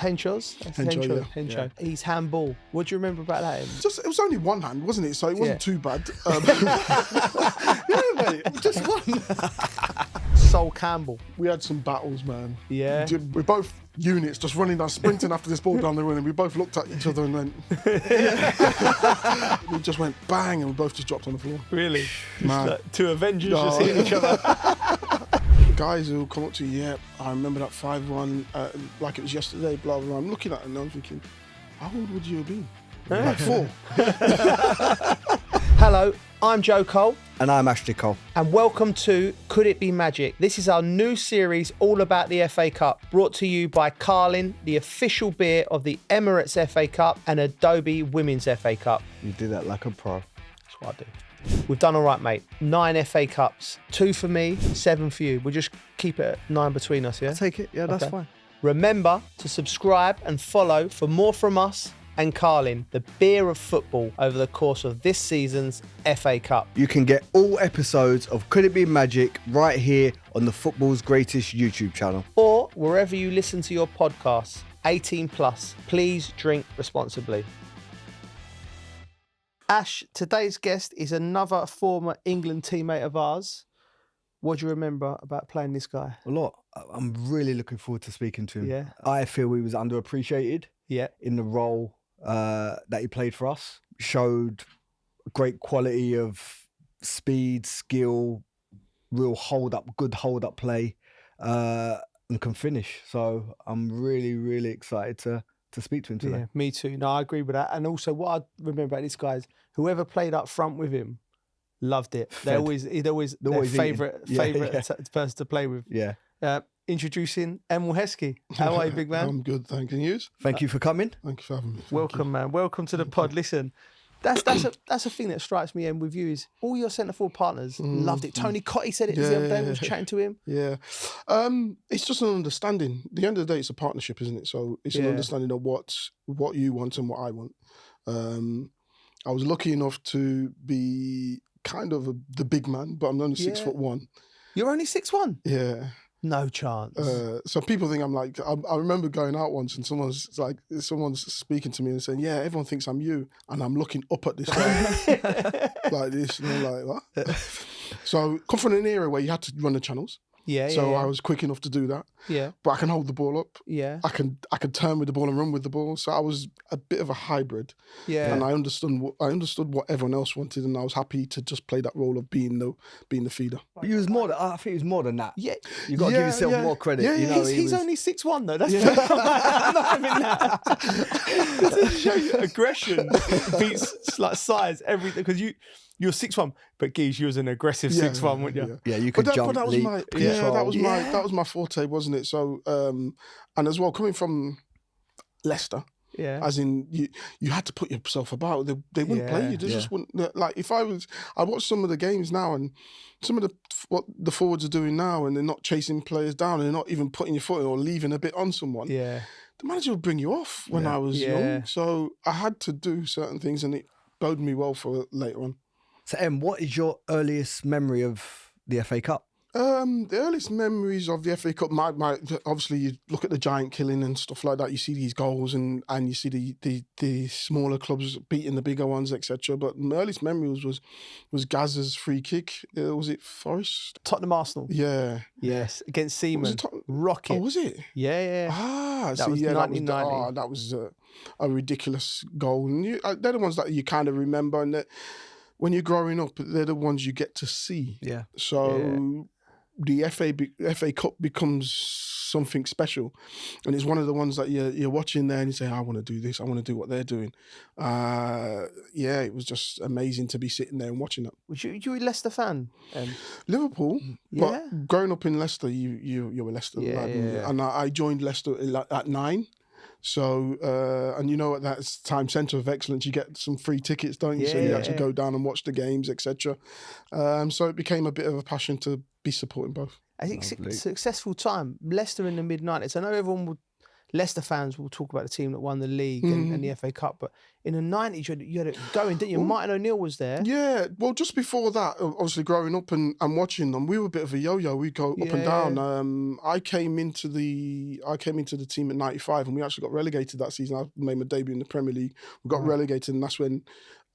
Hencho's? Hencho, yeah. Hencho. He's handball. What do you remember about that? It was only one hand, wasn't it? So it wasn't too bad. Yeah, mate, just one. Sol Campbell. We had some battles, man. Yeah. We're both units just running down, sprinting after this ball down the run, and we both looked at each other and went... We just went bang, and we both just dropped on the floor. Really? Man. Like two Avengers just hitting each other. Guys who come up to you, yeah, I remember that 5-1, like it was yesterday, blah, blah, blah. I'm looking at it and I'm thinking, how old would you have been? Like 4. Hello, I'm Joe Cole. And I'm Ashley Cole. And welcome to Could It Be Magic? This is our new series all about the FA Cup, brought to you by Carlin, the official beer of the Emirates FA Cup and Adobe Women's FA Cup. You do that like a pro. That's what I do. We've done all right, mate. 9 FA Cups. 2 for me, 7 for you. We'll just keep it at 9 between us, yeah? I'll take it. Yeah, that's fine. Remember to subscribe and follow for more from us and Carlin, the beer of football, over the course of this season's FA Cup. You can get all episodes of Could It Be Magic right here on the Football's Greatest YouTube channel. Or wherever you listen to your podcasts. 18 plus. Please drink responsibly. Ash, today's guest is another former England teammate of ours. What do you remember about playing this guy? A lot. I'm really looking forward to speaking to him. Yeah. I feel he was underappreciated in the role that he played for us. Showed great quality of speed, skill, real good hold-up play, and can finish. So I'm really, really excited to speak to him today. Yeah, me too. No, I agree with that. And also what I remember about this guy is whoever played up front with him loved it. He'd always their favourite person to play with. Yeah. Introducing Emile Heskey. How are you, big man? I'm good, thank you. Thank you for coming. Thank you for having me. Welcome, man. Welcome to the pod. Listen, that's a thing that strikes me, with you is all your centre forward partners loved it. Tony Cotty said it the other day. I was chatting to him. Yeah, it's just an understanding. At the end of the day, it's a partnership, isn't it? So it's an understanding of what you want and what I want. I was lucky enough to be kind of the big man, but I'm only 6'1". You're only 6'1"? Yeah. No chance. So people think I'm like, I remember going out once and someone's speaking to me and saying, yeah, everyone thinks I'm you. And I'm looking up at this guy like this. And I'm like, what? So come from an era where you had to run the channels. So I was quick enough to do that. Yeah. But I can hold the ball up. Yeah. I can turn with the ball and run with the ball. So I was a bit of a hybrid. Yeah. And I understood what everyone else wanted, and I was happy to just play that role of being the feeder. But you was more. I think he was more than that. Yeah. You got to give yourself more credit. Yeah, you know, he's only 6'1" though. That's I'm not having that. To show you aggression beats like size, everything, because you're 6'1", but Geese, you was an aggressive 6'1", weren't you? Yeah, you could jump, that was leap, that was my forte, wasn't it? So, and as well, coming from Leicester, as in you had to put yourself about. They wouldn't play you. They just wouldn't. Like I watch some of the games now, and some of what the forwards are doing now, and they're not chasing players down, and they're not even putting your foot in or leaving a bit on someone. Yeah, the manager would bring you off when I was young. So I had to do certain things, and it boded me well for later on. So, what is your earliest memory of the FA Cup? The earliest memories of the FA Cup, my obviously you look at the giant killing and stuff like that. You see these goals and you see the smaller clubs beating the bigger ones, etc. But my earliest memories was Gazza's free kick. Was it Forest? Tottenham Arsenal. Yeah. Yes, against Seaman. Rocket. Oh, was it? Yeah. That was 1990. That was a ridiculous goal. And they're the ones that you kind of remember, and that when you're growing up, they're the ones you get to see. Yeah. So the FA Cup becomes something special, and it's one of the ones that you're watching there and you say, I want to do this, I want to do what they're doing. It was just amazing to be sitting there and watching that. Was you a Leicester fan? Liverpool, but growing up in Leicester, you were Leicester, and I joined Leicester at 9. So, and you know, at that time, Centre of Excellence, you get some free tickets, don't you? So you had to go down and watch the games, etc. So it became a bit of a passion to be supporting both. I think successful time. Leicester in the mid-90s. I know everyone would Leicester fans will talk about the team that won the league and the FA Cup, but in the 90s, you had it going, didn't you? Martin O'Neill was there. Yeah, well, just before that, obviously growing up and watching them, we were a bit of a yo-yo. We'd go up and down. I came into the team at 95, and we actually got relegated that season. I made my debut in the Premier League. We got relegated, and that's when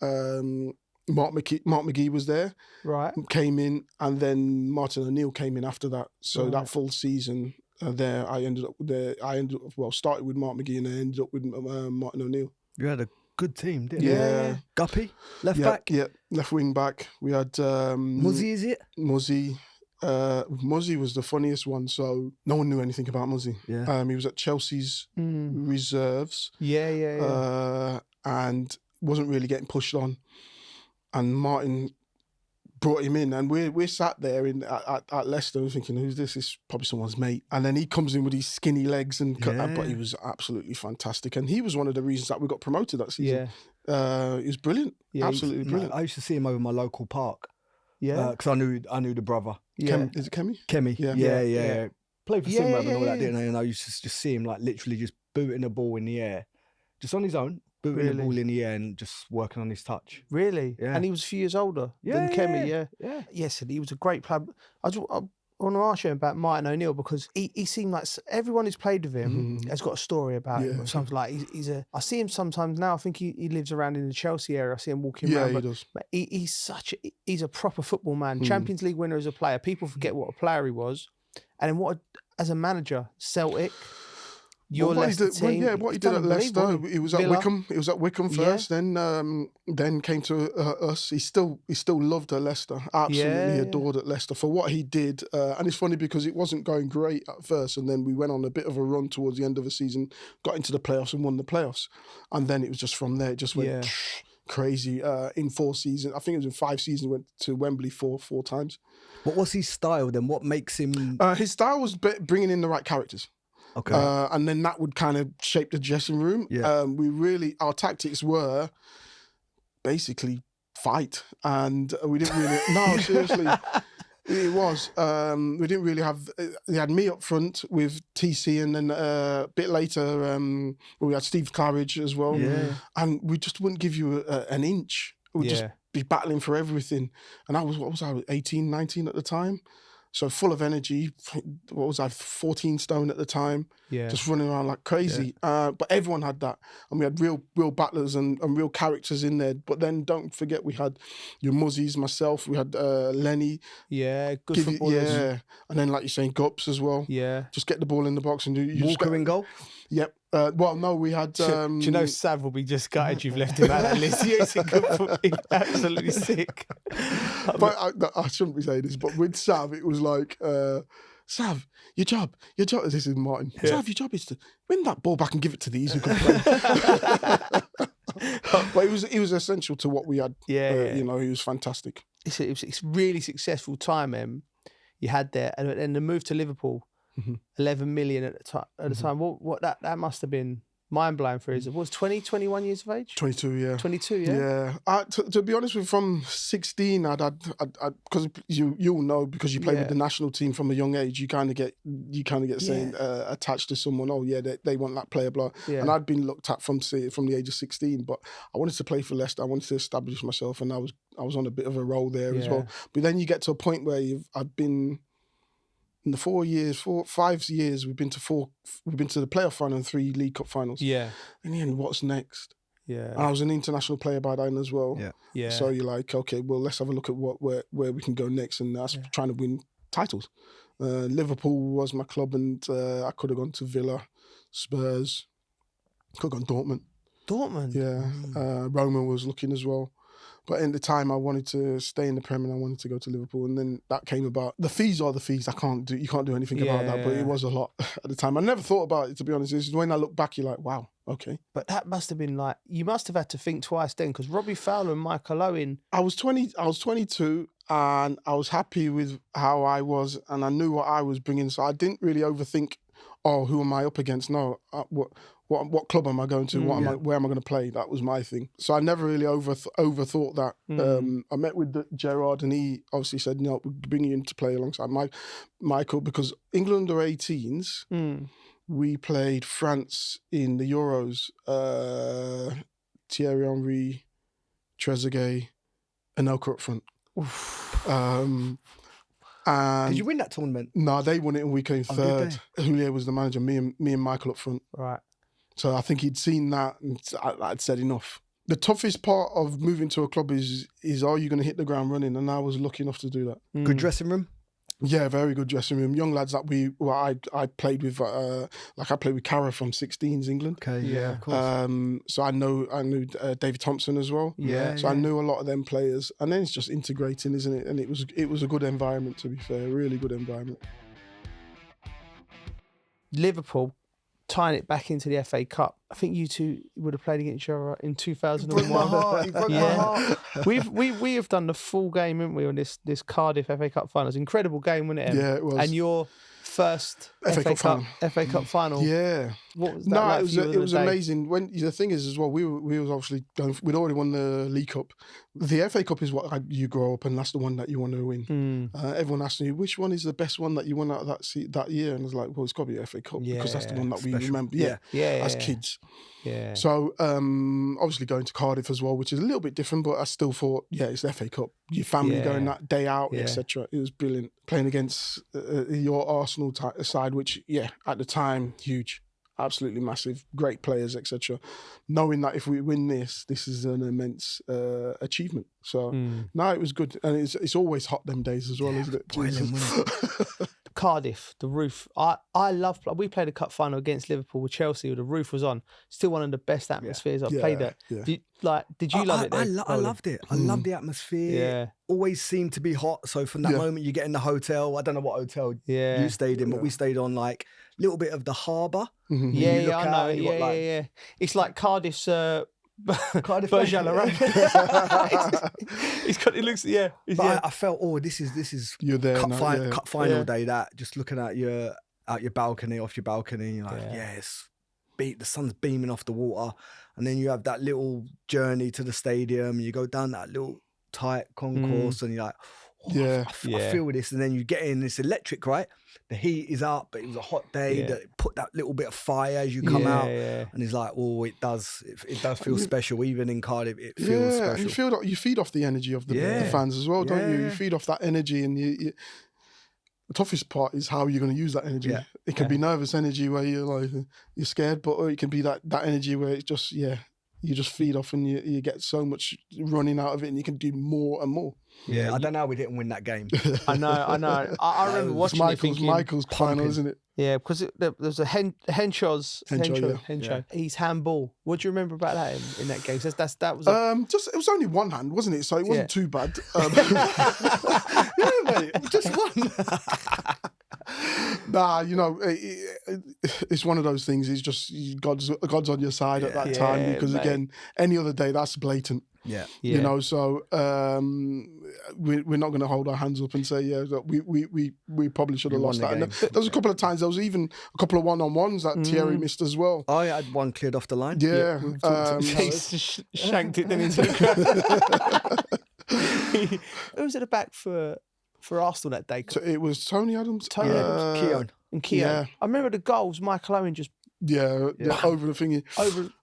Mark McGee was there. Right. Came in, and then Martin O'Neill came in after that. So that full season there, I ended up started with Mark McGee, and I ended up with Martin O'Neill. You had a good team, didn't you? Yeah. Guppy, left back? Yeah, left wing back. We had... Muzzy, is it? Muzzy. Muzzy was the funniest one, so no one knew anything about Muzzy. Yeah. He was at Chelsea's reserves. And wasn't really getting pushed on. And Martin brought him in, and we're sat there at Leicester thinking, who's this? It's probably someone's mate. And then he comes in with these skinny legs, but he was absolutely fantastic. And he was one of the reasons that we got promoted that season. He was brilliant, absolutely brilliant. I used to see him over my local park. Yeah, because I knew the brother. Yeah. Is it Kemi? Kemi. Yeah. Played for Simrad and all that, didn't I? And I used to just see him like literally just booting the ball in the air, just on his own. Booting the ball in the air and just working on his touch. Really? Yeah. And he was a few years older than Kemi, yeah. Yes, and he was a great player. I want to ask you about Martin O'Neill, because he seemed like everyone who's played with him has got a story about him. Something like I see him sometimes now. I think he lives around in the Chelsea area. I see him walking around. Yeah, he does. But he's a proper football man. Champions League winner as a player. People forget what a player he was. And then as a manager, Celtic. What he did at Leicester, he was at Wickham. He was at Wickham first, then came to us. He still loved at Leicester, absolutely adored at Leicester for what he did. And it's funny because it wasn't going great at first, and then we went on a bit of a run towards the end of the season, got into the playoffs and won the playoffs, and then it was just from there. It just went crazy. In 4 seasons, I think it was in 5 seasons, went to Wembley four times. What was his style then? What makes him? His style was bringing in the right characters. Okay. And then that would kind of shape the dressing room. Yeah. Our tactics were basically fight, and we didn't really. No, seriously, it was. We didn't really have. They had me up front with TC, and then a bit later we had Steve Claridge as well. Yeah. And we just wouldn't give you an inch. We'd just be battling for everything. And I was 18, 19 at the time. So full of energy. What was I, 14 stone at the time? Yeah. Just running around like crazy. Yeah. But everyone had that. And we had real battlers and real characters in there. But then don't forget, we had your Muzzies, myself, we had Lenny. Yeah, good footballers. Yeah. And then, like you're saying, Gups as well. Yeah. Just get the ball in the box and do... Walker in goal? Yep. Well, no, we had... Do you know Sav will be just gutted you've left him out of that list? He's absolutely sick. But I shouldn't be saying this, but with Sav, it was like, Sav, your job, this is Martin. Yeah. Sav, your job is to win that ball back and give it to these who can play. But it was essential to what we had. You know, he was fantastic. It's really successful time, you had there. And the move to Liverpool, 11 million at the time. What that must have been mind-blowing for his. Was 20, 21 years of age? 22, yeah. 22, yeah? Yeah. To be honest with you, from 16, because you'll know, because you play with the national team from a young age, you kind of get saying attached to someone. Oh yeah, they want that player, blah. Yeah. And I'd been looked at from the age of 16, but I wanted to play for Leicester. I wanted to establish myself, and I was on a bit of a roll there as well. But then you get to a point where I've been. In the 5 years, we've been to the playoff final and 3 League Cup finals. Yeah. In the end, what's next? Yeah. And I was an international player by then as well. Yeah. Yeah. So you're like, okay, well, let's have a look at where we can go next, and that's trying to win titles. Liverpool was my club, and I could have gone to Villa, Spurs, could have gone Dortmund. Yeah. Roma was looking as well. But in the time, I wanted to stay in the Premier, and I wanted to go to Liverpool, and then that came about. The fees are the fees. You can't do anything about that. But it was a lot at the time. I never thought about it, to be honest. It's when I look back, you're like, wow, okay. But that must have been like, you must have had to think twice then, because Robbie Fowler and Michael Owen. I was 22, and I was happy with how I was, and I knew what I was bringing, so I didn't really overthink. Oh, who am I up against? No, what club am I going to? Where am I going to play? That was my thing. So I never really overthought that. I met with Gerard, and he obviously said, no, we'll bring you in to play alongside Michael, because England under 18s, we played France in the Euros. Thierry Henry, Trezeguet, Anelka up front. And did you win that tournament? No, they won it and we came third. Julio was the manager, me and Michael up front. Right. So I think he'd seen that and I'd said enough. The toughest part of moving to a club is are you going to hit the ground running? And I was lucky enough to do that. Good dressing room? Yeah, very good dressing room. Young lads that I played with, like I played with Cara from 16s England. Okay, yeah, of course. So I knew David Thompson as well. Yeah. So I knew a lot of them players, and then it's just integrating, isn't it? And it was a good environment, to be fair, a really good environment. Liverpool tying it back into the FA Cup. I think you two would have played against each other in 2001. He broke my heart. We have done the full game, haven't we, on this Cardiff FA Cup final? It was an incredible game, wasn't it, Em? Yeah, it was. And your first FA Cup final. Yeah. What was that like? It was amazing. When the thing is as well, we was obviously we'd already won the League Cup. The FA Cup is what you grow up, and that's the one that you want to win. Everyone asked me which one is the best one that you won out of that year, and I was like, well, it's got to be the FA Cup because that's the one that we remember. As kids. Yeah. So obviously going to Cardiff as well, which is a little bit different, but I still thought, it's the FA Cup. Your family going that day out, etc. It was brilliant. Playing against your Arsenal side, which at the time huge, absolutely massive, great players, etc. Knowing that if we win this is an immense achievement. So no, it was good, and it's always hot them days as well, isn't it? Boiling, Cardiff, the roof. I love. We played a cup final against Liverpool with Chelsea, where the roof was on. Still one of the best atmospheres I've played at. Yeah. Did you love it? I loved it. I loved the atmosphere. Yeah. Always seemed to be hot. So from that moment you get in the hotel, I don't know what hotel you stayed in, but we stayed on like a little bit of the harbour. Mm-hmm. Yeah, I know. Yeah. It's like Cardiff's. Cardiff version. It looks. Yeah. But I felt, this is you're there cup final day. That just looking at your balcony, off your balcony, you're like, the sun's beaming off the water, and then you have that little journey to the stadium. You go down that little tight concourse, and you're like, I feel this, and then you get in. It's electric, right? The heat is up, but it was a hot day. Put that little bit of fire as you come out, and it's like, it does feel special. Even in Cardiff, it feels special. And you feed off the energy of the fans as well, don't you? You feed off that energy, and the toughest part is how you're going to use that energy. Yeah. It can be nervous energy where you're scared, or it can be that energy where it's just you just feed off and you get so much running out of it, and you can do more and more. Yeah, I don't know how we didn't win that game. I know. I remember watching Michael's final, isn't it? Yeah, because there's a Henshaw's. He's handball. What do you remember about that in that game? That was it was only one hand, wasn't it? So it wasn't too bad. Mate, just one. Nah, it's one of those things. It's just God's on your side at that time, because again, any other day that's blatant. Yeah. So we're not going to hold our hands up and say we probably should have lost that. And there was a couple of times, there was even a couple of one-on-ones that Thierry missed as well. I had one cleared off the line. Yeah. He shanked it then into the crowd. Who was at the back for Arsenal that day? So it was Tony Adams. Keown. And Keown. Yeah. I remember the goals, Michael Owen just... over the thingy,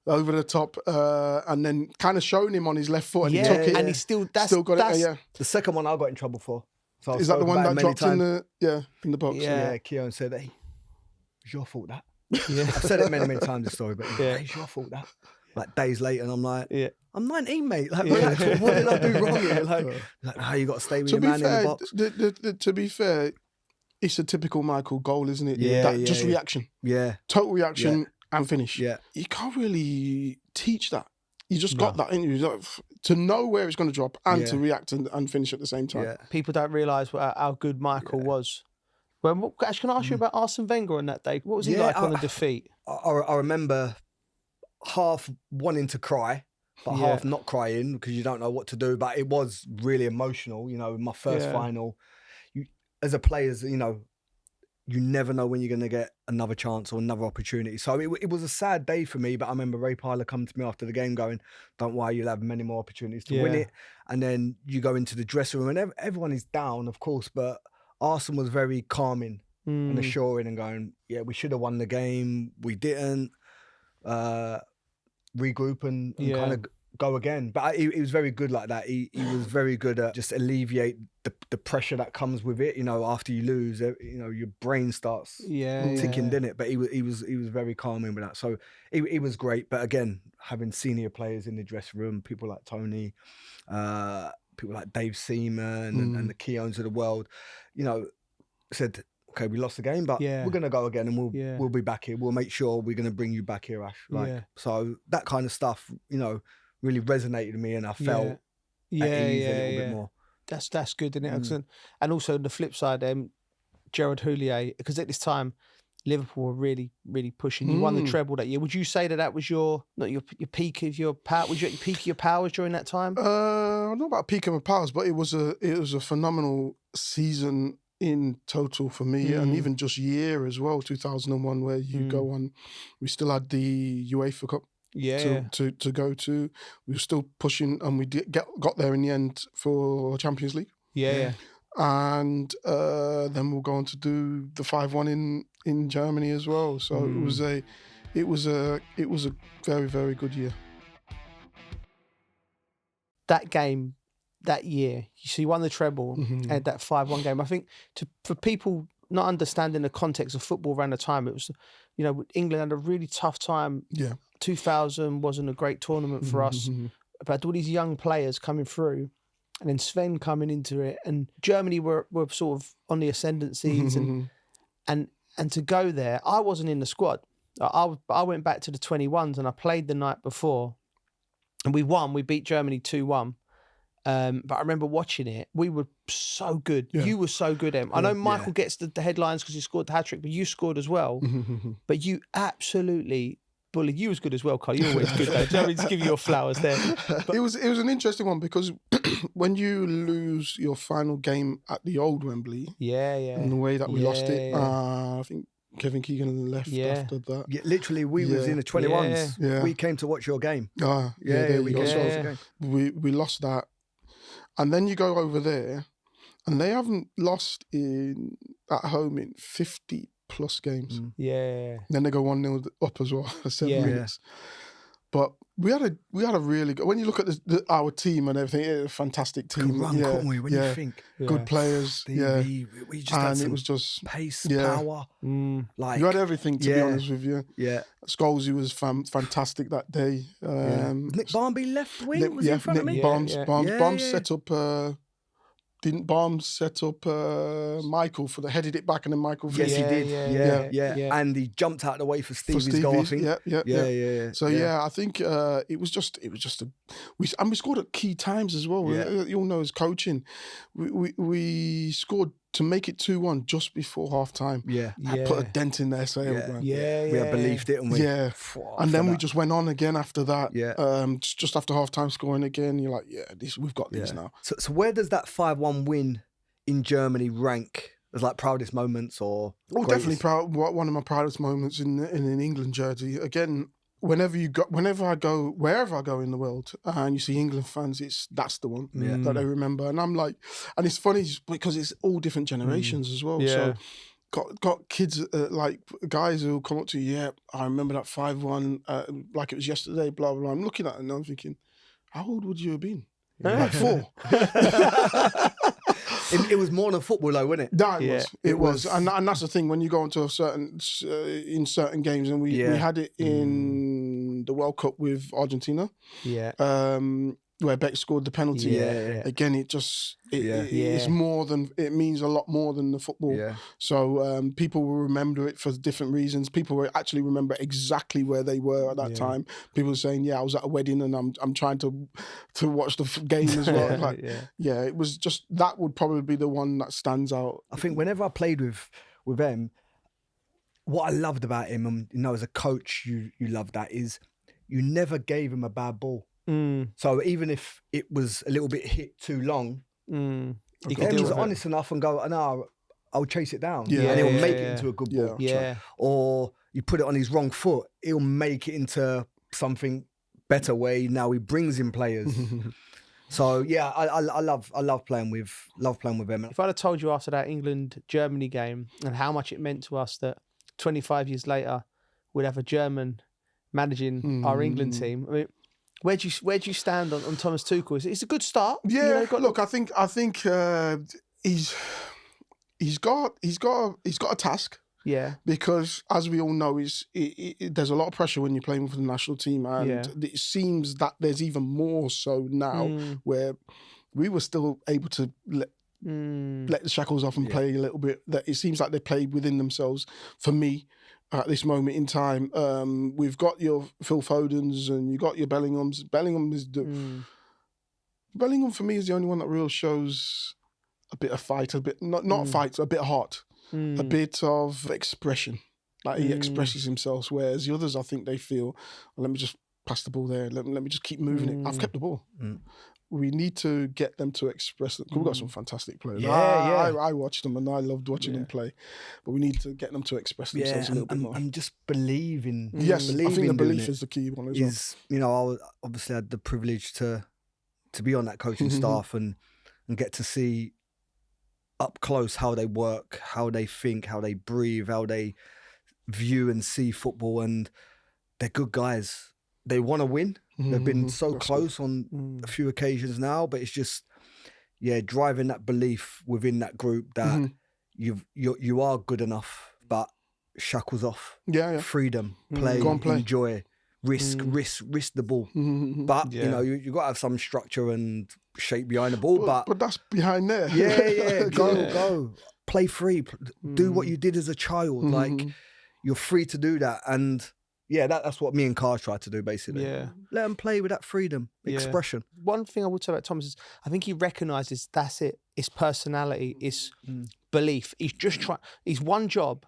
over the top, and then kind of showing him on his left foot, and he took it, and he still got it. The second one I got in trouble for. So is that the one that dropped in the box? Yeah, Keown said, "Hey, it's your fault that." Yeah, I've said it many times, this story, but it's your fault that. Like days later, and I'm like, I'm 19, mate. Like, what did I do wrong here? Like, you got to stay with your man in the box. To be fair, it's a typical Michael goal, isn't it? Just reaction. Yeah. Total reaction and finish. Yeah. You can't really teach that. You just got that in you to know where it's going to drop and to react and finish at the same time. Yeah. People don't realise how good Michael was. Well, actually, can I ask you about Arsene Wenger on that day? What was he like on the defeat? I remember half wanting to cry, but half not crying because you don't know what to do. But it was really emotional, my first final. As a player, you never know when you're going to get another chance or another opportunity. So it was a sad day for me, but I remember Ray Parlour coming to me after the game going, don't worry, you'll have many more opportunities to win it. And then you go into the dressing room and everyone is down, of course, but Arsene was very calming and assuring and going, yeah, we should have won the game. We didn't. Regroup and kind of go again. But he was very good like that. He was very good at just alleviate the pressure that comes with it. You know, after you lose, you know, your brain starts ticking, didn't it? But he was very calming with that. So he was great. But again, having senior players in the dressing room, people like Tony, people like Dave Seaman and the Keowns of the world, you know, said, okay, we lost the game, but we're going to go again and we'll be back here. We'll make sure we're going to bring you back here, Ash. So that kind of stuff, you know, really resonated with me, and I felt at ease a little bit more. That's good, isn't it? And also on the flip side, Gerard Houllier, because at this time, Liverpool were really, really pushing. You won the treble that year. Would you say that was your peak of your power? Was you at your peak of your powers during that time? I don't know about peak of my powers, but it was a phenomenal season in total for me, and even just year as well, 2001, where you go on. We still had the UEFA Cup to go to. We were still pushing, and we got there in the end for Champions League. And then we'll go on to do the 5-1 in Germany as well. So it was a very, very good year. That game, that year, so you won the treble and that 5-1 game. I think for people not understanding the context of football around the time, it was, you know, England had a really tough time. 2000 wasn't a great tournament for us. But all these young players coming through, and then Sven coming into it, and Germany were sort of on the ascendancies, and to go there, I wasn't in the squad. I went back to the 21s and I played the night before, and we won. We beat Germany 2-1. But I remember watching it. We were so good. You were so good, Em. I know Michael gets the headlines because he scored the hat-trick, but you scored as well. But you absolutely bullied. You was good as well, Carl. You're always good, though. Do you want me to give you your flowers there? But it was an interesting one, because when you lose your final game at the old Wembley, and the way that we lost it, I think Kevin Keegan left after that. Yeah, literally, we was in the 21s. Yeah. We came to watch your game. We came to watch the game. We lost that. And then you go over there, and they haven't lost at home in 50 plus games. Then they go 1-0 up as well for 7 minutes. But we had a really good. When you look at our team and everything, it was a fantastic team. Good run, couldn't we? When you think good players, Stevie, we just had some it was just pace, power. Like you had everything, to be honest with you. Scholesy was fantastic that day. Nick Barmby left wing was in front of me. Barnes set up. Didn't Barnes set up Michael headed it back, and then Michael? Yes, he did. Yeah. And he jumped out of the way for Stevie's goal, I think. Yeah. So I think it was just we scored at key times as well. You all know his coaching. We scored to make it 2-1 just before half time. Put a dent in their sail. We had believed it, and we and then we just went on again after that. Just after half time, scoring again. You're like, we've got this now. So where does that 5-1 win in Germany rank as like proudest moments or? Oh, definitely proud. One of my proudest moments in an England jersey. Again, wherever I go, wherever I go in the world, and you see England fans, that's the one that I remember. And I'm like, and it's funny because it's all different generations as well. So got kids like guys who come up to you. I remember that 5-1 like it was yesterday. Blah blah. I'm looking at it and I'm thinking, how old would you have been? Like 4. It was more than football, though, wasn't it? No, it was. And that's the thing, when you go into in certain games, and we had it in the World Cup with Argentina, where Beck scored the penalty. Again, it's more than, it means a lot more than the football. So people will remember it for different reasons. People will actually remember exactly where they were at that time. People are saying, I was at a wedding and I'm trying to watch the game as well. It was just, that would probably be the one that stands out. I think whenever I played with him, what I loved about him, and you know, as a coach, you love that, is you never gave him a bad ball. So even if it was a little bit hit too long, he was honest enough and go, no, I'll chase it down. And he'll make it into a good ball. Or you put it on his wrong foot, he'll make it into something better where now he brings in players. So yeah, I love playing with Emile. If I'd have told you after that England-Germany game and how much it meant to us that 25 years later we'd have a German managing our England team, I mean, where do you stand on Thomas Tuchel? It's a good start. Yeah, look, I think he's got a task. Yeah, because as we all know, there's a lot of pressure when you're playing for the national team, and it seems that there's even more so now, where we were still able to let the shackles off and play a little bit. That it seems like they played within themselves. For me, at this moment in time, we've got your Phil Fodens and you got your Bellinghams. Bellingham for me is the only one that really shows a bit of fight, a bit not fight, a bit of heart. A bit of expression, like he expresses himself, whereas the others, I think they feel, well, let me just pass the ball there, let me just keep moving it. I've kept the ball. We need to get them to express it. We've got some fantastic players. I watched them and I loved watching them play, but we need to get them to express themselves a little bit more. And just believing. Yes, I think the belief is the key one as well. You know, I obviously had the privilege to be on that coaching staff and get to see up close how they work, how they think, how they breathe, how they view and see football, and they're good guys. They want to win. They've been so close on a few occasions now, but it's just, driving that belief within that group that you are good enough, but shackles off. Freedom, play, enjoy, risk the ball. But you know, you got to have some structure and shape behind the ball. But that's behind there. Go. Play free. Do what you did as a child. Like, you're free to do that. And that's what me and Carr tried to do, basically. Yeah. Let them play with that freedom, expression. One thing I would say about Thomas is I think he recognises that's it. It's personality, it's belief. He's just trying. His one job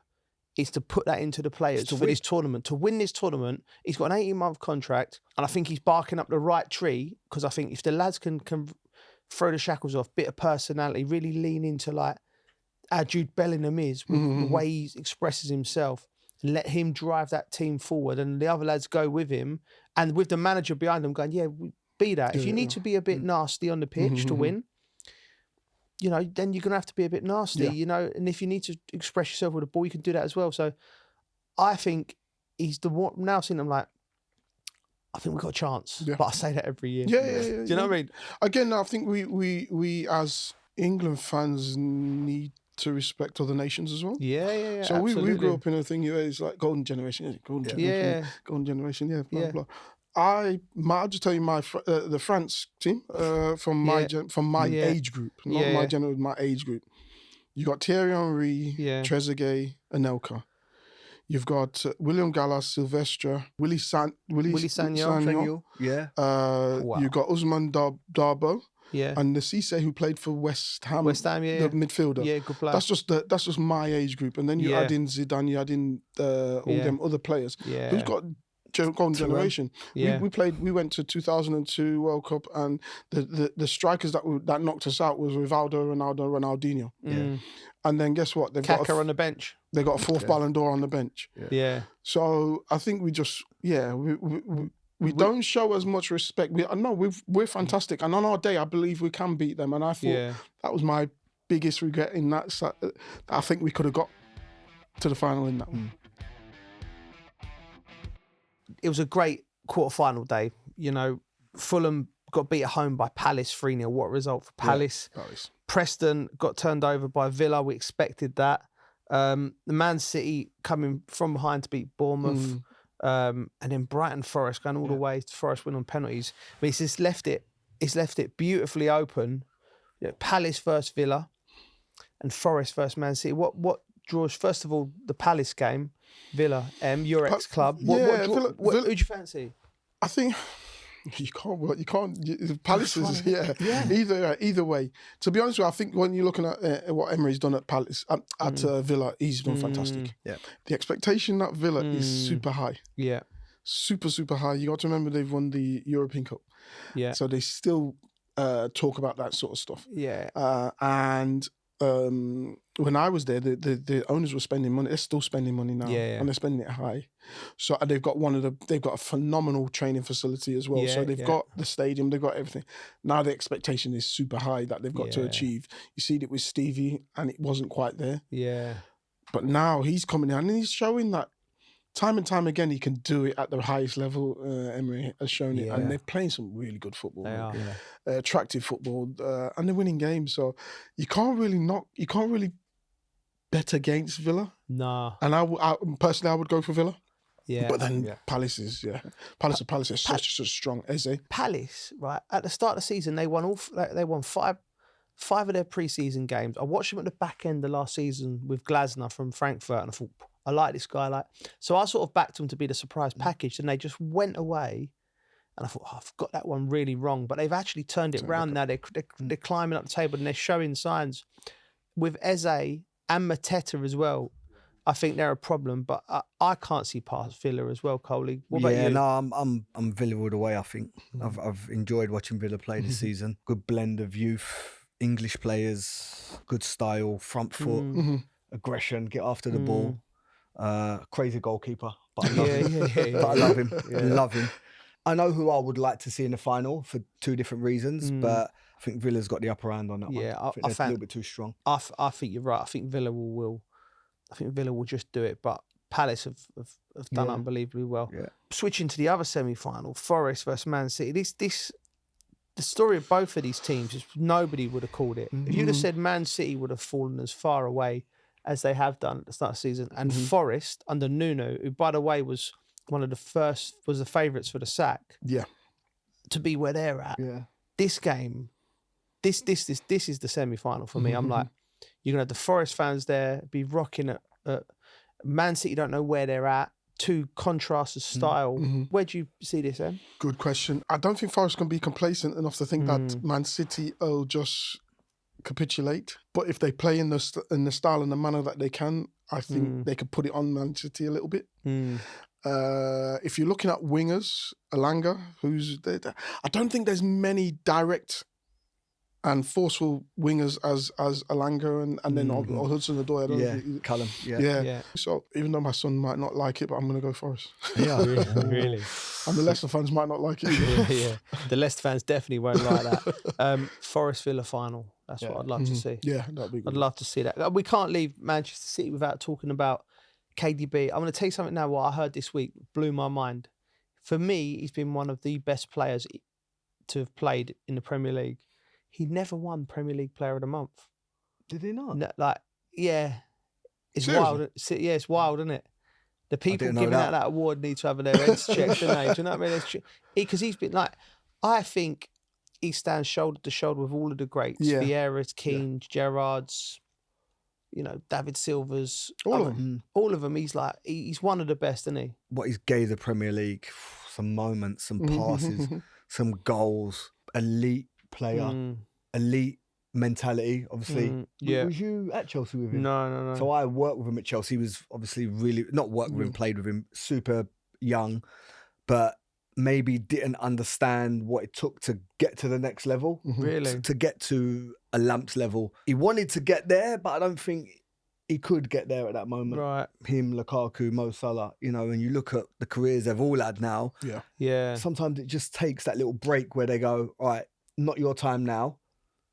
is to put that into the players for this tournament. To win this tournament, he's got an 18-month contract, and I think he's barking up the right tree, because I think if the lads can throw the shackles off, bit of personality, really lean into like how Jude Bellingham is, with the way he expresses himself, and let him drive that team forward, and the other lads go with him, and with the manager behind them going, be that. If you need to be a bit nasty on the pitch to win, you know, then you're going to have to be a bit nasty, you know, and if you need to express yourself with the ball, you can do that as well. So I think he's the one, now seeing him like, I think we've got a chance. But I say that every year. Do you know what I mean? Again, I think we as England fans need to respect other nations as well. So we grew up in a thing, it's like golden generation, golden generation, blah, blah. I'll just tell you the France team from my age group, not my general, my age group. You got Thierry Henry, Trezeguet, Anelka. You've got William Gallas, Silvestre, Willy Sagnol. You've got Ousmane Darboe. And the Cisse, who played for West Ham, the midfielder. Good player. That's just my age group. And then you add in Zidane, you add in all them other players. Who's got golden generation? We went to 2002 World Cup, and the strikers that knocked us out was Rivaldo, Ronaldo, Ronaldinho. And then guess what? They've got on the bench. They got a fourth Ballon d'Or on the bench. So I think we just we don't show as much respect. We're fantastic, and on our day, I believe we can beat them. And I thought that was my biggest regret in that. I think we could have got to the final in that one. It was a great quarter-final day. You know, Fulham got beat at home by Palace 3-0. What a result for Palace. Preston got turned over by Villa. We expected that. The Man City coming from behind to beat Bournemouth. And then Brighton Forest going all the way. Forest win on penalties. I mean, it's left it beautifully open. You know, Palace versus Villa and Forest versus Man City. What draws, first of all, the Palace game, Villa, your ex-club. Who do you fancy? I think you can't. Palace is either way. To be honest with you, I think when you're looking at what Emery's done at Palace, at Villa, he's done fantastic. The expectation at Villa is super high. Super high. You got to remember they've won the European Cup. So they still talk about that sort of stuff. And when I was there, the owners were spending money. They're still spending money now, and they're spending it high. So they've got a phenomenal training facility as well. So they've got the stadium, they've got everything. Now the expectation is super high that they've got to achieve. You see it with Stevie, and it wasn't quite there. Yeah, but now he's coming in and he's showing that time and time again he can do it at the highest level. Emery has shown it, and they're playing some really good football. They are attractive football, and they're winning games. So you can't really bet against Villa. No. And I personally, I would go for Villa. Yeah. But then Palace is Palace is such a strong Eze. Palace, right, at the start of the season, they won five of their pre-season games. I watched them at the back end of last season with Glasner from Frankfurt, and I thought, I like this guy. So I sort of backed them to be the surprise package, and they just went away. And I thought, I've got that one really wrong. But they've actually turned it round now. They're climbing up the table, and they're showing signs. With Eze and Mateta as well, I think they're a problem. But I can't see past Villa as well, Coley. What about you? Yeah, no, I'm Villa all the way, I think. I've enjoyed watching Villa play this season. Good blend of youth, English players, good style, front foot, aggression, get after the ball. Crazy goalkeeper, but I love him. But I love him. Love him. I know who I would like to see in the final for two different reasons, but I think Villa's got the upper hand on that one. I think they're a little bit too strong. I think you're right. I think Villa will. I think Villa will just do it, but Palace have done unbelievably well. Yeah. Switching to the other semi-final, Forest versus Man City. The story of both of these teams is nobody would have called it. If you'd have said Man City would have fallen as far away as they have done at the start of the season, and Forest under Nuno, who by the way was the favourites for the sack. Yeah. To be where they're at. Yeah. This game, this is the semi-final for me. I'm like, you're gonna have the Forest fans there, be rocking at Man City don't know where they're at. Two contrasts of style. Where do you see this, Em? Good question. I don't think Forest can be complacent enough to think that Man City will just capitulate. But if they play in the style and the manner that they can, I think they could put it on Man City a little bit. If you're looking at wingers, Elanga, who's there, I don't think there's many direct and forceful wingers as Elanga and then Hudson-Odoi. I don't know if Callum. Yeah. So even though my son might not like it, but I'm going to go Forest. Yeah, really. And the Leicester fans might not like it either. The Leicester fans definitely won't like that. Forest Villa final. That's what I'd love to see. Yeah, that'd be good. I'd love to see that. We can't leave Manchester City without talking about KDB. I'm going to tell you something now. What I heard this week blew my mind. For me, he's been one of the best players to have played in the Premier League. He never won Premier League Player of the Month. Did he not? No, it's Seriously? wild. Yeah, it's wild, isn't it? The people giving out that award need to have their heads checked, don't they? Do you know what I mean? Because he's been I think he stands shoulder to shoulder with all of the greats. Vieira's, Keane, Gerrard's, David Silva's. All of them. He's one of the best, isn't he? What he's gave the Premier League, some moments, some passes, some goals, elite player, elite mentality, obviously. Was you at Chelsea with him? No. So I worked with him at Chelsea. He was obviously really, not worked with him, played with him, super young, but maybe didn't understand what it took to get to the next level. Really? To get to a Lamps level. He wanted to get there, but I don't think he could get there at that moment. Right. Him, Lukaku, Mo Salah, and you look at the careers they've all had now. Yeah. Sometimes it just takes that little break where they go, all right, not your time now.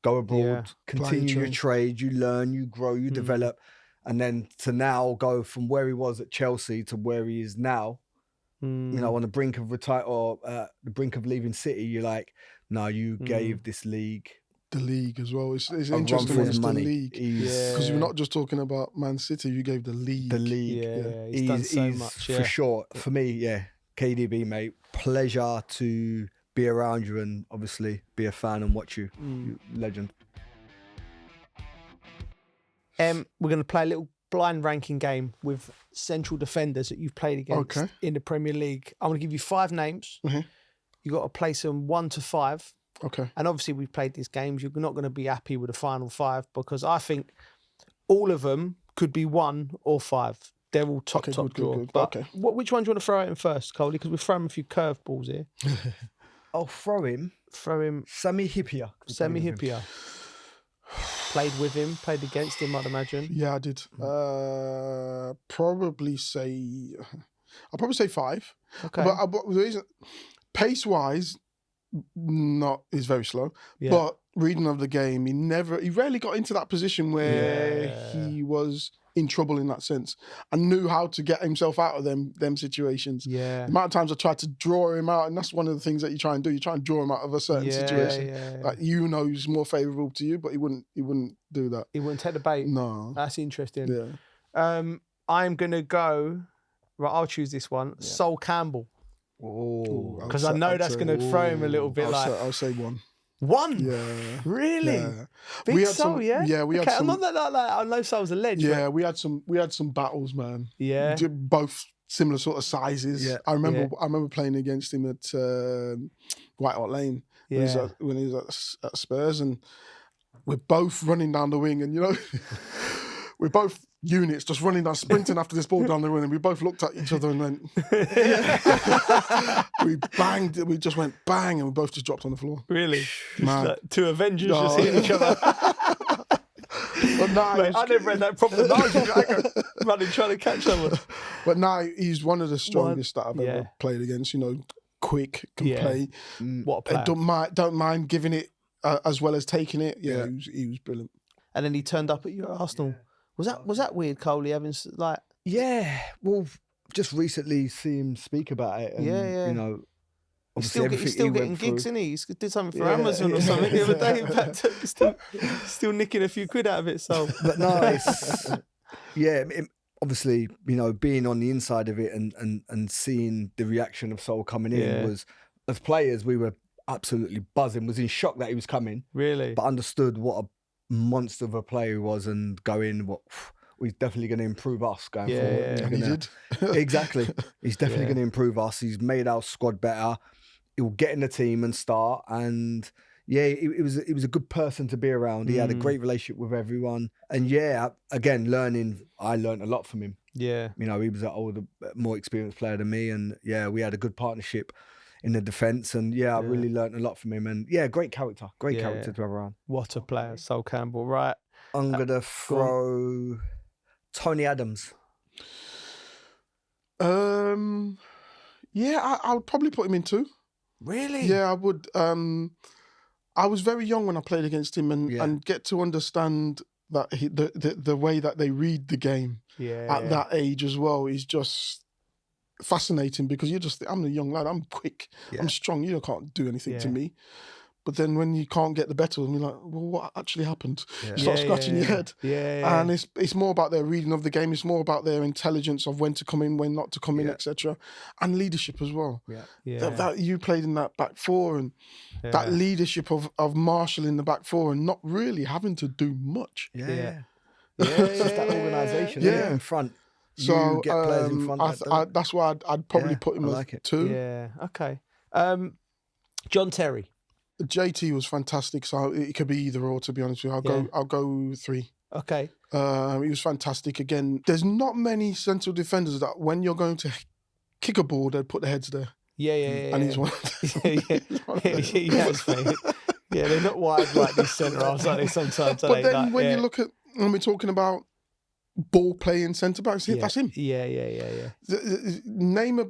Go abroad, continue your trade, you learn, you grow, you develop. And then to now go from where he was at Chelsea to where he is now, on the brink of retire or the brink of leaving City, you're like, no, you gave this league. The league as well. It's interesting when it's the league. Because you're not just talking about Man City, you gave the league. The league. Yeah. He's done so much. For sure. For me, KDB, mate, pleasure to be around you and obviously be a fan and watch you. You legend. We're going to play a little blind ranking game with central defenders that you've played against in the Premier League. I'm going to give you 5 names. You've got to place them 1 to 5. Okay. And obviously we've played these games. You're not going to be happy with the final 5 because I think all of them could be 1 or 5. They're all top draw. Good. But which one do you want to throw out in first, Coley? Because we've thrown a few curveballs here. I'll throw him. Semi Hyypiä. played with him, played against him, I'd imagine. Yeah, I did. I'll probably say 5. Okay. But the reason, pace-wise, is very slow. Yeah. But reading of the game, he rarely got into that position where he was in trouble in that sense, and knew how to get himself out of them situations. Yeah. The amount of times I tried to draw him out, and that's one of the things that you try and do. You try and draw him out of a certain situation. Like, is more favourable to you, but he wouldn't do that. He wouldn't take the bait. No. That's interesting. Yeah. I'm gonna go. Right, I'll choose this one. Yeah. Sol Campbell. Oh, because I know that's gonna throw him a little bit. I'll say 1. 1? Yeah. Really? Yeah. Big Sol, yeah? Yeah, we had some... I'm not like I know Sol's a legend. Yeah, we had some battles, man. Yeah. Both similar sort of sizes. Yeah. I remember playing against him at White Hart Lane when he was at Spurs, and we're both running down the wing, and we're both units just running down, sprinting after this ball down the wing, and we both looked at each other and went, we just went bang, and we both just dropped on the floor. Really? Like 2 Avengers just hitting each other. But no, mate, I never had that problem. I was just running, trying to catch someone. But now he's one of the strongest that I've ever played against. Quick, can play. What a player. Don't mind giving it as well as taking it. Yeah, he was brilliant. And then he turned up at your Arsenal. Was that weird, Coley, having like... Yeah, well, just recently see him speak about it. And, he's still getting gigs, isn't he? He did something for Amazon or something the other day. In fact, still nicking a few quid out of it. So, but no, it's obviously, being on the inside of it and seeing the reaction of Sol coming in was, as players, we were absolutely buzzing. Was in shock that he was coming. Really, but understood what a monster of a player he was, and he's definitely going to improve us going forward. And he did. Exactly. He's definitely going to improve us. He's made our squad better. He'll get in the team and start. And he was a good person to be around. He had a great relationship with everyone. And again, I learned a lot from him. Yeah. He was an older, more experienced player than me. And we had a good partnership in the defence, and I really learnt a lot from him. And great character to have around. What a player, Sol Campbell. Right, I'm gonna throw Tony Adams. I would probably put him in 2. Really? Yeah, I would. I was very young when I played against him, and get to understand that the way that they read the game at that age as well is just fascinating, because I'm a young lad, I'm quick, I'm strong, you can't do anything to me. But then when you can't get the better of them, you're like, well, what actually happened? You start scratching your head. And it's more about their reading of the game, it's more about their intelligence of when to come in, when not to come in, etc. And leadership as well. That you played in that back 4, and that leadership of marshalling the back 4 and not really having to do much. It's just that organisation in front. So get players in front that's why I'd probably put him as 2. Yeah, okay. John Terry. JT was fantastic, so it could be either or, to be honest with you. I'll go 3. Okay. He was fantastic. Again, there's not many central defenders that when you're going to kick a ball, they'd put their heads there. And he's one of them. He has, mate. Yeah, they're not wide like these centre-halves, are they, sometimes? But then when you look at, when we're talking about ball playing centre backs, that's him. Yeah. Name a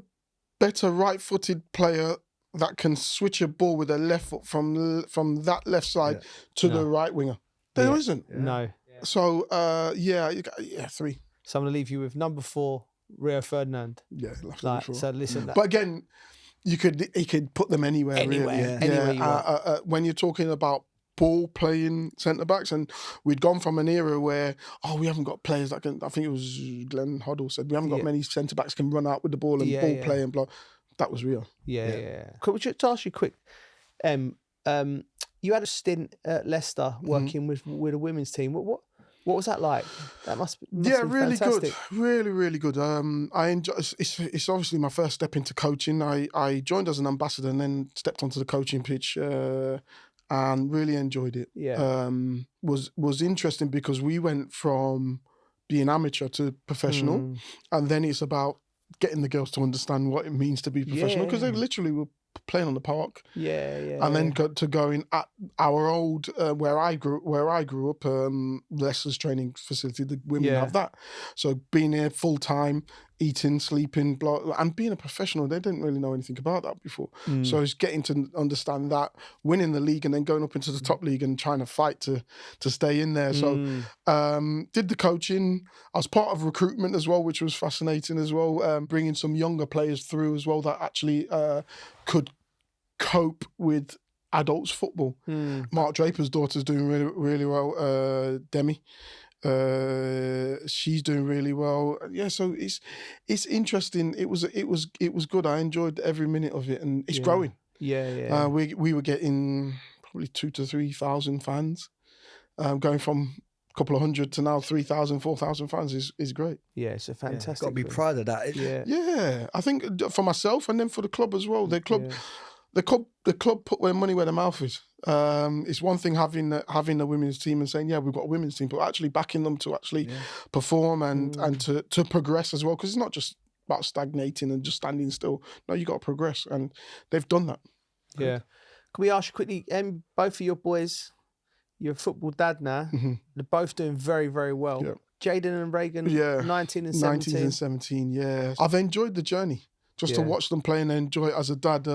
better right-footed player that can switch a ball with their left foot from that left side to the right winger. There isn't. No. So 3. So I'm gonna leave you with number 4, Rio Ferdinand. Yeah, so listen. But again, he could put them anywhere. Anywhere you want. When you're talking about ball playing centre backs, and we'd gone from an era where we haven't got players that can. I think it was Glenn Hoddle said we haven't got many centre backs can run out with the ball and ball play and blah. That was Rio. Yeah. Could we just ask you quick? You had a stint at Leicester working with a women's team. What was that like? That must be really fantastic. Good. Really good. I enjoy. It's obviously my first step into coaching. I joined as an ambassador and then stepped onto the coaching pitch and really enjoyed it. Yeah. Was interesting because we went from being amateur to professional, and then it's about getting the girls to understand what it means to be professional, because they literally were playing on the park. And then got to going at our old where I grew up, Leicester's training facility. The women have that, so being here full time, eating, sleeping, and being a professional, they didn't really know anything about that before. So it's getting to understand that, winning the league and then going up into the top league and trying to fight to stay in there. So did the coaching. I was part of recruitment as well, which was fascinating as well, bringing some younger players through as well that actually could cope with adults football. Mark Draper's daughter's doing really, really well. Demi. She's doing really well. Yeah, so it's interesting. It was good. I enjoyed every minute of it, and it's growing. We were getting probably 2,000 to 3,000 fans, going from a couple of hundred to now 3,000, 4,000 fans is great. Yeah, it's a fantastic. Got to be proud of that. Yeah. I think for myself and then for the club as well. The club put their money where their mouth is. It's one thing having a women's team and saying, we've got a women's team, but actually backing them to actually perform and to progress as well. Because it's not just about stagnating and just standing still. No, you got to progress, and they've done that. Yeah. Can we ask you quickly, both of your boys, you're a football dad now. They're both doing very, very well. Yeah. Jaden and Reagan, 19 and 17. 19 and 17, yeah. I've enjoyed the journey. Just to watch them play and enjoy it as a dad,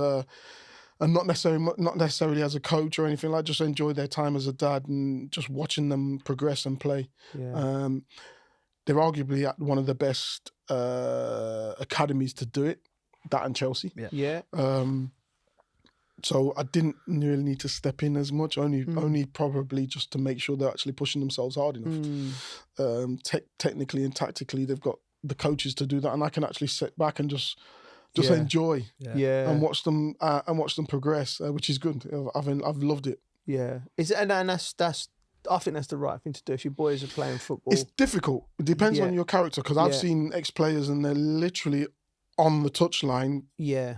and not necessarily as a coach or anything, like just enjoy their time as a dad and just watching them progress and play. They're arguably at one of the best academies to do it, that and Chelsea. So I didn't really need to step in as much, only probably just to make sure they're actually pushing themselves hard enough. Technically and tactically, they've got the coaches to do that, and I can actually sit back and just enjoy and watch them progress, which is good. I've loved it. Yeah, and that's I think that's the right thing to do if your boys are playing football. It's difficult. It depends on your character, because I've seen ex-players and they're literally on the touchline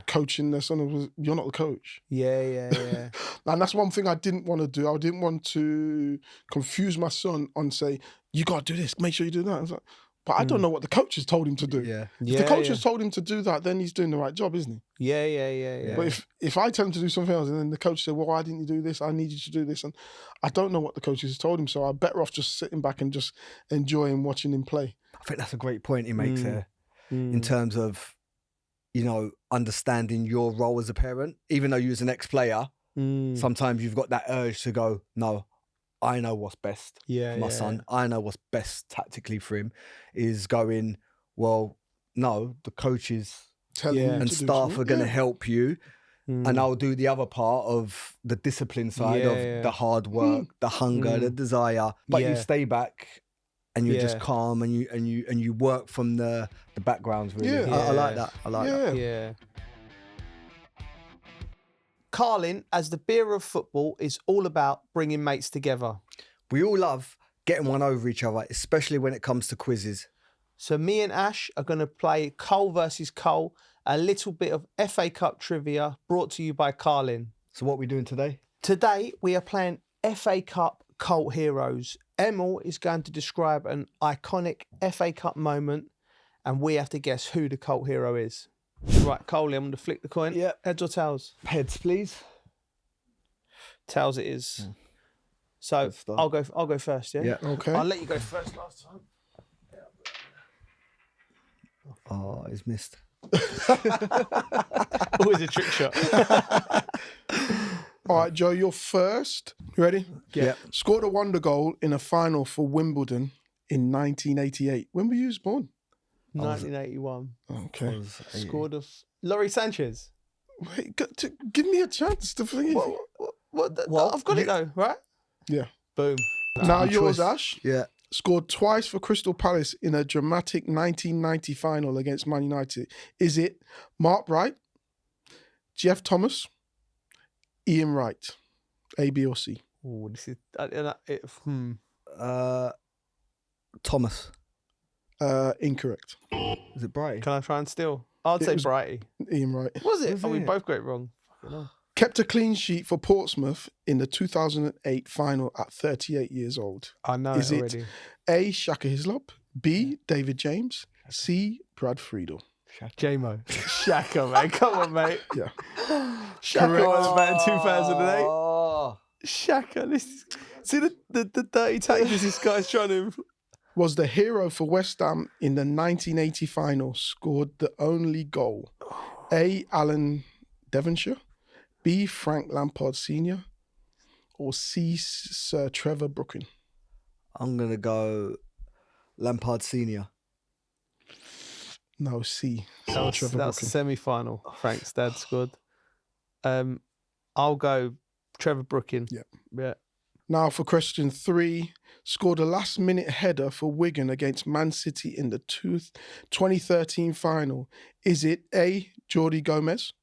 coaching their son. You're not the coach. And that's one thing I didn't want to do. I didn't want to confuse my son and say, you got to do this, make sure you do that. I was like, but I don't know what the coach has told him to do. If the coach has told him to do that, then he's doing the right job, isn't he? Yeah. But if I tell him to do something else and then the coach said, well, why didn't you do this? I need you to do this. And I don't know what the coach has told him, so I'm better off just sitting back and just enjoying watching him play. I think that's a great point he makes there in terms of, understanding your role as a parent. Even though you was an ex-player, sometimes you've got that urge to go, no, I know what's best for my son. I know what's best tactically for him. Is going, well, no, the coaches and staff are going to help you, and I'll do the other part of the discipline side of the hard work, the hunger, the desire. But you stay back and you're just calm and you work from the backgrounds. Really, I like that. I like that. Yeah. Carling, as the beer of football, is all about bringing mates together. We all love getting one over each other, especially when it comes to quizzes. So me and Ash are going to play Cole versus Cole, a little bit of FA Cup trivia brought to you by Carling. So what are we doing today? Today we are playing FA Cup cult heroes. Emile is going to describe an iconic FA Cup moment, and we have to guess who the cult hero is. Right, Coley, I'm going to flick the coin. Yeah. Heads or tails? Heads, please. Tails it is. So I'll go first, yeah? Yeah. Okay. I'll let you go first last time. Oh, he's missed. Always a trick shot. All right, Joe, you're first. You ready? Yeah. Scored a wonder goal in a final for Wimbledon in 1988. When were you born? 1981. Okay. Scored of Laurie Sanchez. Wait, give me a chance to think. What? I've got it though, right? Yeah. Boom. Now yours, Ash. Yeah. Scored twice for Crystal Palace in a dramatic 1990 final against Man United. Is it Mark Wright, Jeff Thomas, Ian Wright? A, B, or C? Oh, this is Thomas. Incorrect. Is it Brighty? Can I try and steal? I'd say Brighty. Ian Wright. Was it? We both got it wrong. Kept a clean sheet for Portsmouth in the 2008 final at 38 years old. I know Is it already. It A, Shaka Hislop, B, David James, C, Brad Friedel? J-Mo. Shaka, man. Come on, mate. Yeah. Shaka was about in 2008. Shaka. See the dirty tactics this guy's trying to... Was the hero for West Ham in the 1980 final, scored the only goal. A. Alan Devonshire. B. Frank Lampard Sr. Or C. Sir Trevor Brooking. I'm going to go Lampard Sr. No, C. That was the semi-final. Frank's dad scored. I'll go Trevor Brooking. Yeah. Now for question 3, scored a last-minute header for Wigan against Man City in the 2013 final. Is it A. Jordi Gomez,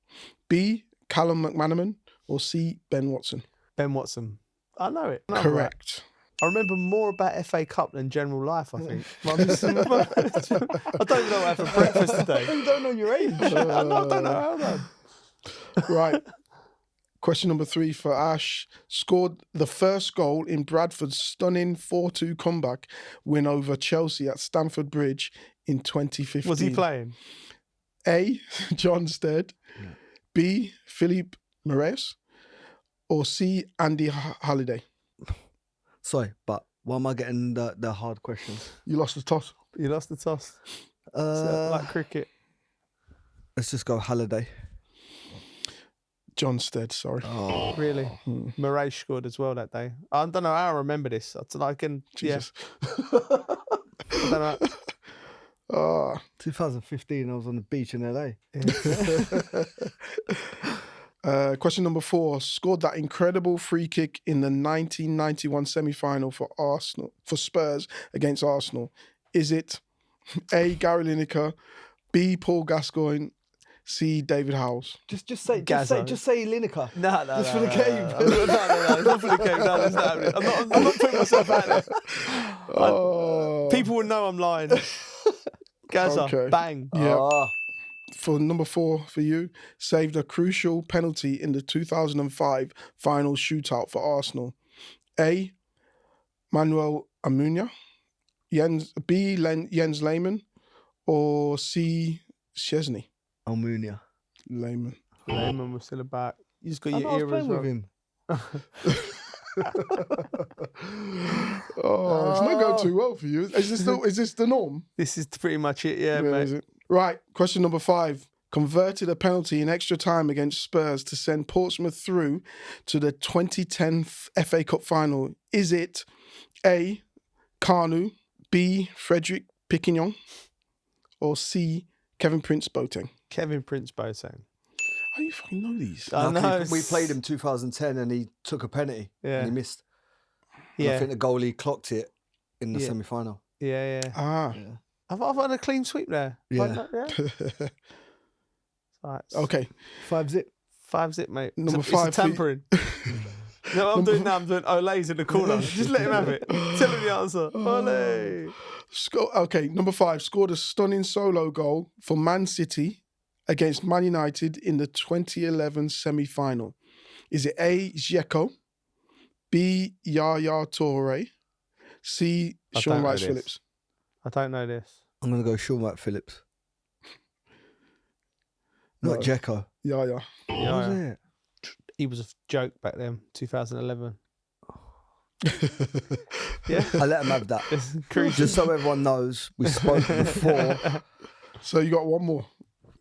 B. Callum McManaman, or C. Ben Watson? Ben Watson. I know it. Correct. I remember more about FA Cup than general life, I think. I don't even know what I had for breakfast today. You don't know your age. I don't know how. Right. Question number 3 for Ash. Scored the first goal in Bradford's stunning 4-2 comeback win over Chelsea at Stamford Bridge in 2015. Was he playing? A. John Stead, B. Philippe Moraes, or C. Andy Halliday? Sorry, but why am I getting the hard questions? You lost the toss. You lost the toss. Like cricket. Let's just go Halliday. John Stead, sorry. Oh, really? Moraes scored as well that day. I don't know how I remember this. I can, Jesus. I don't know. 2015, I was on the beach in LA. Question number 4. Scored that incredible free kick in the 1991 semi-final for Spurs against Arsenal. Is it A. Gary Lineker, B. Paul Gascoigne, C. David Howells? Just say Lineker. No. Just for the game. No, not for the game. No, that's not happening. I'm not putting myself out there. People will know I'm lying. Gaza, Okay. bang. Yeah. For number 4 for you, saved a crucial penalty in the 2005 final shootout for Arsenal. A. Manuel Amunia, B. Jens Lehmann, or C. Chesney? Almunia. Lehmann was still about. You just got your I was ear as playing well. with him. It's not going too well for you. Is this the norm? This is pretty much it, yeah, mate. Is it? Right, question number 5. Converted a penalty in extra time against Spurs to send Portsmouth through to the 2010 FA Cup final. Is it A. Carnu, B. Frederick Picquignon, or C. Kevin Prince Boateng? Kevin Prince Boateng. How do you fucking know these? I know. We played him 2010 and he took a penalty and he missed. And I think the goalie clocked it in the semi-final. Yeah. Ah. Yeah. I've had a clean sweep there. Yeah. Right. Okay. 5-0, mate. Number it's 5 tampering. No, I'm doing Ole's in the corner. Just let him have it. Tell him the answer. Ole. Okay, number 5. Scored a stunning solo goal for Man City against Man United in the 2011 semi-final. Is it A. Dzeko, B. Yaya Toure, C. Sean Rice-Phillips? I don't know this. I'm going to go Sean Wright-Phillips. Not Dzeko. Yaya. What was it? He was a joke back then, 2011. Yeah. I let him have that. Just so everyone knows, we spoke before. So you got one more.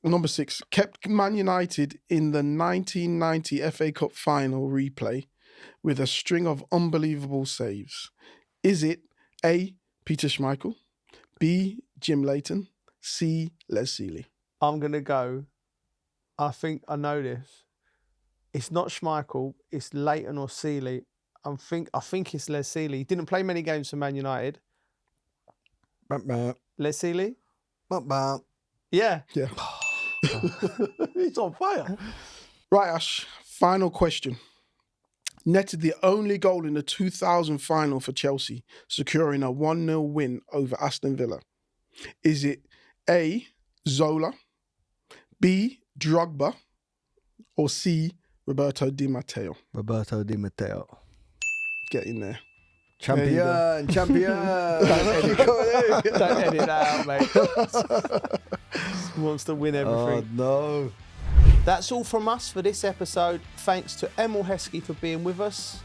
Number 6. Kept Man United in the 1990 FA Cup final replay with a string of unbelievable saves. Is it A. Peter Schmeichel, B. Jim Leighton, C. Les Sealey? I'm going to go. I think I know this. It's not Schmeichel. It's Leighton or Sealey. I think it's Les Sealey. He didn't play many games for Man United. Les Sealey? Yeah. Yeah. He's on fire. Right, Ash. Final question. Netted the only goal in the 2000 final for Chelsea, securing a 1-0 win over Aston Villa. Is it A. Zola, B. Drogba, or C. Roberto Di Matteo? Roberto Di Matteo. Get in there. Champion. Don't edit out, mate. He wants to win everything. Oh, no. That's all from us for this episode. Thanks to Emile Heskey for being with us.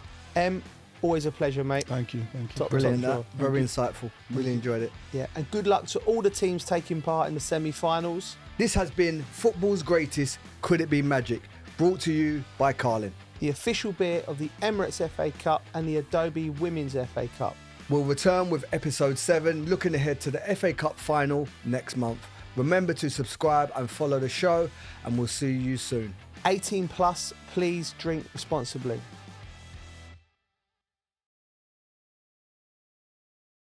Always a pleasure, mate. Thank you. Brilliant. Very insightful. Really enjoyed it. Yeah, and good luck to all the teams taking part in the semi-finals. This has been football's greatest Could It Be Magic, brought to you by Carlin, the official beer of the Emirates FA Cup and the Adobe Women's FA Cup. We'll return with episode 7, looking ahead to the FA Cup final next month. Remember to subscribe and follow the show, and we'll see you soon. 18 plus, please drink responsibly.